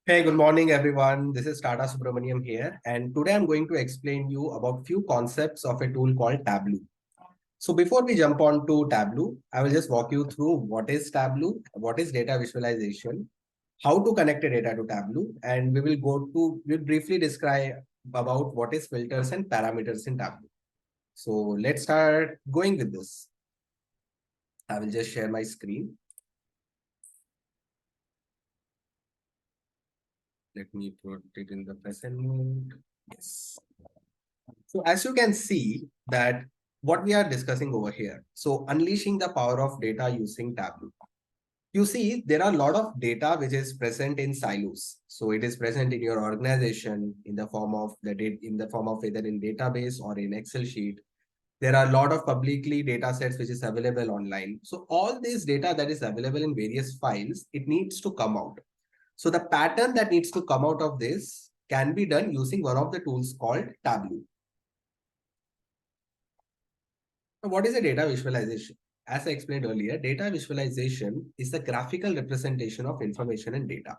Hey, good morning, everyone. This is Tata Subramaniam here, and today I'm going to explain you about few concepts of a tool called Tableau. So before we jump on to Tableau, I will just walk you through what is Tableau, what is data visualization, how to connect a data to Tableau, and we'll briefly describe about what is filters and parameters in Tableau. So let's start going with this. I will just share my screen. Let me put it in the present mode. Yes. So as you can see that what we are discussing over here. So unleashing the power of data using Tableau. You see, there are a lot of data which is present in silos. So it is present in your organization in the form of either in database or in Excel sheet. There are a lot of publicly data sets which is available online. So all this data that is available in various files, it needs to come out. So the pattern that needs to come out of this can be done using one of the tools called Tableau. Now, what is a data visualization? As I explained earlier, data visualization is the graphical representation of information and data.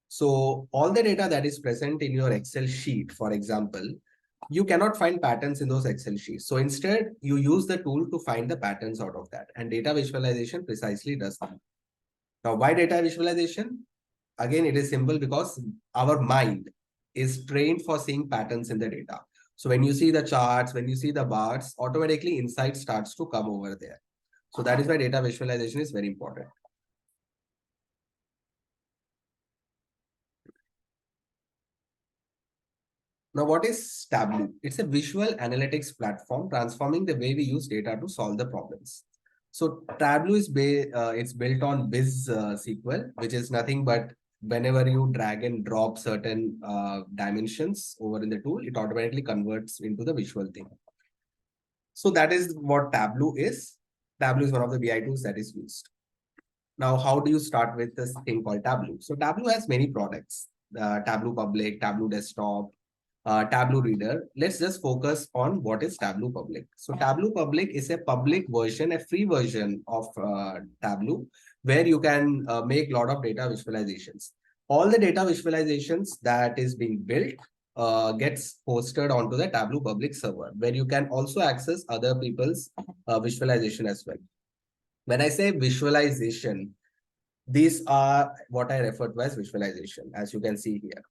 So all the data that is present in your Excel sheet, for example, you cannot find patterns in those Excel sheets. So instead, you use the tool to find the patterns out of that. And data visualization precisely does that. Now, why data visualization? Again, it is simple because our mind is trained for seeing patterns in the data. So when you see the charts, when you see the bars, automatically insight starts to come over there. So that is why data visualization is very important. Now, what is Tableau? It's a visual analytics platform transforming the way we use data to solve the problems. So Tableau is it's built on Biz SQL, which is nothing but whenever you drag and drop certain dimensions over in the tool, it automatically converts into the visual thing. So that is what Tableau is. Tableau is one of the BI tools that is used. Now, how do you start with this thing called Tableau? So Tableau has many products, Tableau Public, Tableau Desktop, Tableau Reader. Let's just focus on what is Tableau Public. So Tableau Public is a public version, a free version of Tableau, where you can make a lot of data visualizations. All the data visualizations that is being built gets posted onto the Tableau Public server, where you can also access other people's visualization as well. When I say visualization, these are what I refer to as visualization, as you can see here.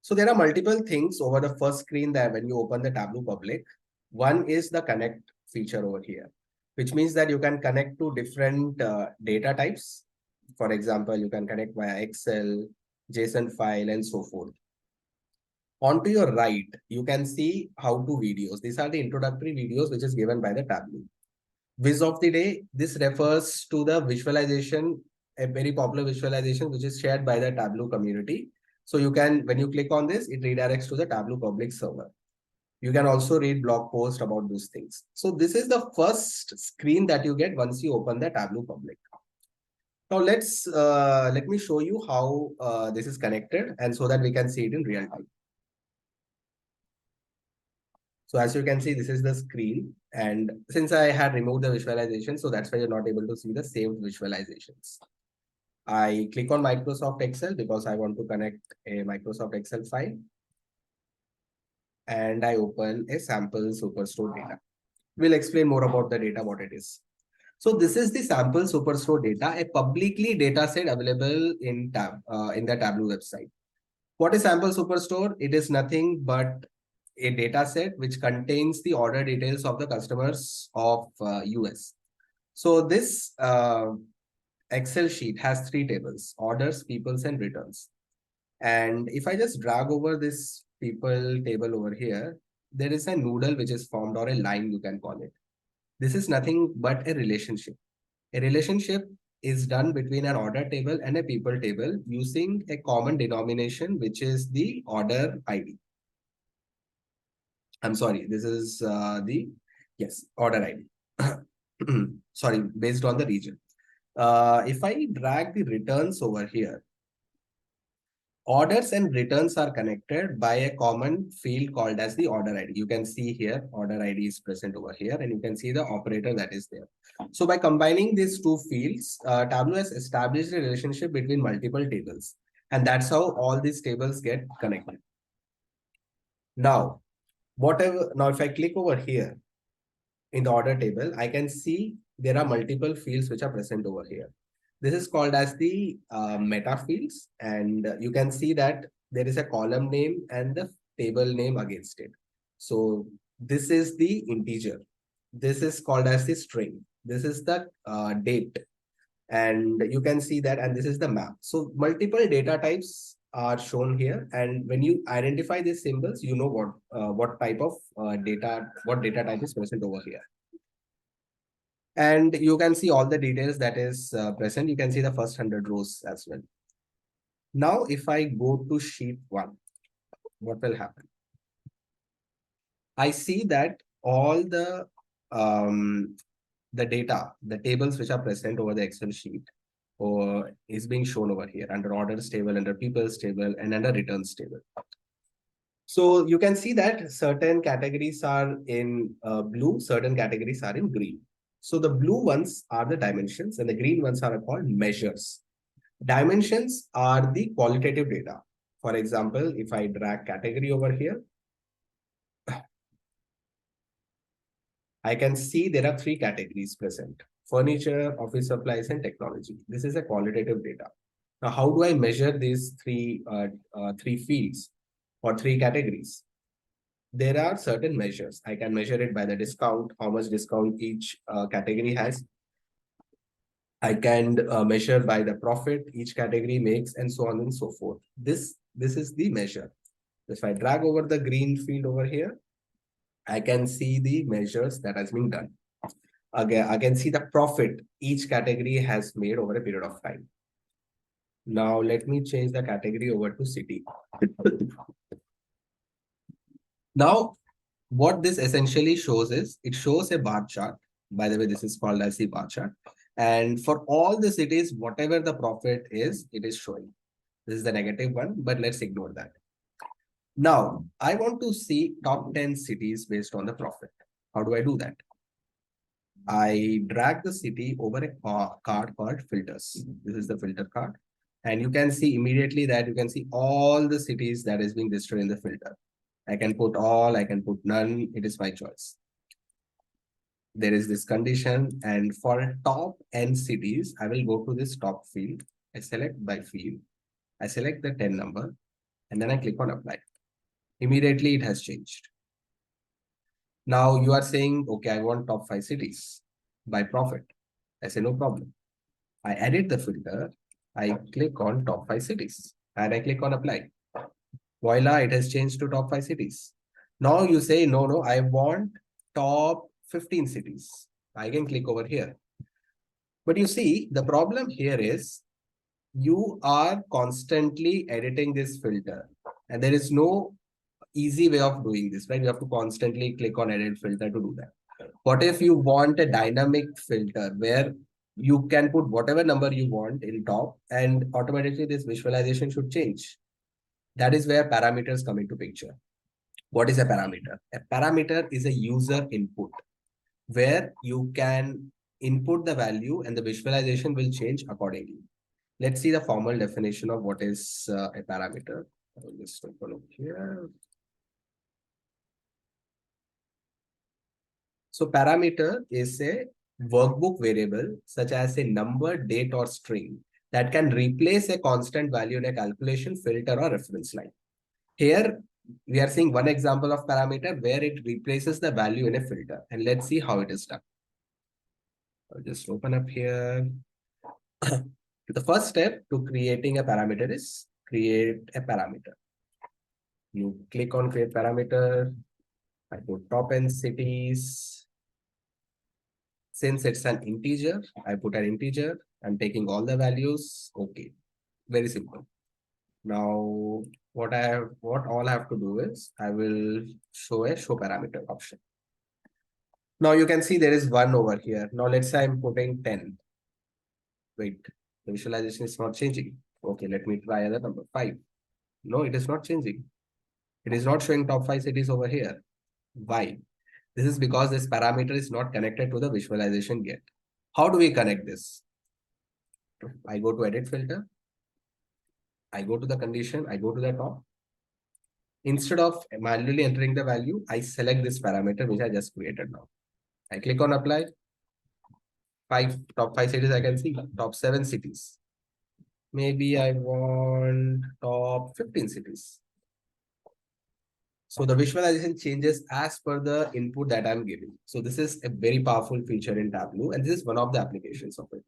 So there are multiple things over the first screen that when you open the Tableau Public. One is the connect feature over here, which means that you can connect to different data types. For example, you can connect via Excel, JSON file, and so forth. On to your right, you can see how to videos. These are the introductory videos which is given by the Tableau. Viz of the day, this refers to the visualization, a very popular visualization which is shared by the Tableau community. So you can, when you click on this, it redirects to the Tableau public server. You can also read blog posts about those things. So this is the first screen that you get once you open the Tableau public. Now let me show you how this is connected, and so that we can see it in real time. So as you can see, this is the screen. And since I had removed the visualization, so that's why you're not able to see the saved visualizations. I click on Microsoft Excel because I want to connect a Microsoft Excel file. And I open a sample Superstore data. We'll explain more about the data, what it is. So this is the sample Superstore data, a publicly data set available in the Tableau website. What is sample Superstore? It is nothing but a data set which contains the order details of the customers of US. So this Excel sheet has three tables: orders, peoples, and returns. And if I just drag over this people table over here, there is a noodle which is formed, or a line you can call it. This is nothing but a relationship. A relationship is done between an order table and a people table using a common denomination, which is the order ID. I'm sorry, this is order ID. Sorry, based on the region. If I drag the returns over here, orders and returns are connected by a common field called as the order ID. You can see here, order ID is present over here, and you can see the operator that is there. So by combining these two fields, Tableau has established a relationship between multiple tables. And that's how all these tables get connected. Now, now if I click over here in the order table, I can see there are multiple fields which are present over here. This is called as the meta fields, and you can see that there is a column name and the table name against it. So this is the integer. This is called as the string. This is the date, and you can see that, and this is the map. So multiple data types are shown here, and when you identify these symbols, you know what type of what data type is present over here. And you can see all the details that is present. You can see the first 100 rows as well. Now, if I go to sheet 1, what will happen? I see that all the data, the tables which are present over the Excel sheet or is being shown over here under orders table, under people's table, and under returns table. So you can see that certain categories are in blue, certain categories are in green. So the blue ones are the dimensions and the green ones are called measures. Dimensions are the qualitative data. For example, if I drag category over here, I can see there are 3 categories present: furniture, office supplies, and technology. This is a qualitative data. Now, how do I measure these three fields or 3 categories? There are certain measures. I can measure it by the discount, how much discount each category has. I can measure by the profit each category makes, and so on and so forth. This is the measure. If I drag over the green field over here, I can see the measures that has been done. Again, I can see the profit each category has made over a period of time. Now, let me change the category over to city. Now, what this essentially shows is, it shows a bar chart. By the way, this is called as the bar chart. And for all the cities, whatever the profit is, it is showing. This is the negative one, but let's ignore that. Now, I want to see top 10 cities based on the profit. How do I do that? I drag the city over a card called filters. This is the filter card. And you can see immediately that you can see all the cities that is being listed in the filter. I can put all, I can put none. It is my choice. There is this condition, and for top n cities, I will go to this top field. I select by field. I select the 10 number, and then I click on apply. Immediately it has changed. Now you are saying, okay, I want top 5 cities by profit. I say, no problem. I edit the filter. I click on top 5 cities and I click on apply. Voila, it has changed to top 5 cities. Now you say, no, I want top 15 cities. I can click over here. But you see, the problem here is you are constantly editing this filter, and there is no easy way of doing this, right? You have to constantly click on edit filter to do that. What if you want a dynamic filter where you can put whatever number you want in top and automatically this visualization should change? That is where parameters come into picture. What is a parameter? A parameter is a user input where you can input the value and the visualization will change accordingly. Let's see the formal definition of what is a parameter. I will just open up here. So parameter is a workbook variable such as a number, date, or string that can replace a constant value in a calculation, filter, or reference line. Here, we are seeing one example of parameter where it replaces the value in a filter. And let's see how it is done. I'll just open up here. The first step to creating a parameter is create a parameter. You click on create parameter. I put top n cities. Since it's an integer, I put an integer. I'm taking all the values. Okay, very simple. Now, what all I have to do is I will show a show parameter option. Now you can see there is 1 over here. Now let's say I'm putting 10. Wait, the visualization is not changing. Okay, let me try other number 5. No, it is not changing. It is not showing top 5 cities over here. Why? This is because this parameter is not connected to the visualization yet. How do we connect this? I go to edit filter. I go to the condition, I go to the top. Instead of manually entering the value, I select this parameter which I just created now. I click on apply. Top five cities I can see, top 7 cities. Maybe I want top 15 cities. So the visualization changes as per the input that I'm giving. So this is a very powerful feature in Tableau, and this is one of the applications of it.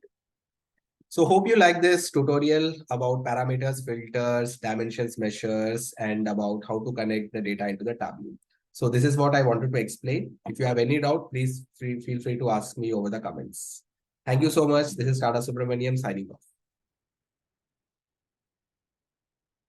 So hope you like this tutorial about parameters, filters, dimensions, measures, and about how to connect the data into the Tableau. So this is what I wanted to explain. If you have any doubt, please feel free to ask me over the comments. Thank you so much. This is Tata Subramaniam signing off.